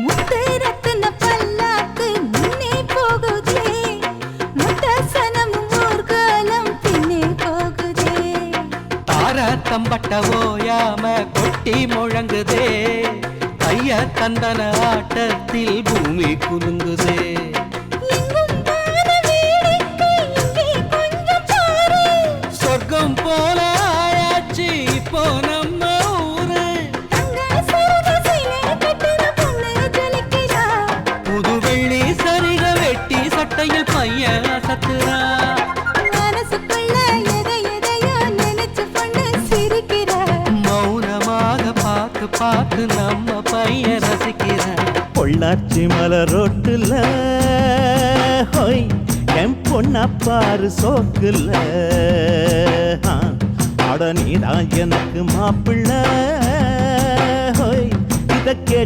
முத்து ரத்தின பல்லாக்கு முன்னே போகுதே, முத்தசனமும் ஊர்காலம் பின்னே போகுதே. தார தம்பட்ட ஓயாம கொட்டி முழங்குதே, கைய தந்தன ஆட்டத்தில் பூமி குலுங்குதே. சொர்க்கம் போல ஆயாச்சு இப்போ நம்ம ஊரு. புது வெள்ளி சரிக வெட்டி சட்டையில் பையன் சத்துறா. மனசுக்குள்ள எதை எதையோ நினைச்சு கொண்டு சிரிக்கிறா. மௌனமாக பார்த்து பார்த்து நம்ம பையன் ரசிக்கிற. பொள்ளாச்சி மலை ரோட்டுல ஹோய் என் பொண்ணா பாரு சோக்குல, அட நீதான் எனக்கு மாப்பிள்ள ஹோய் இத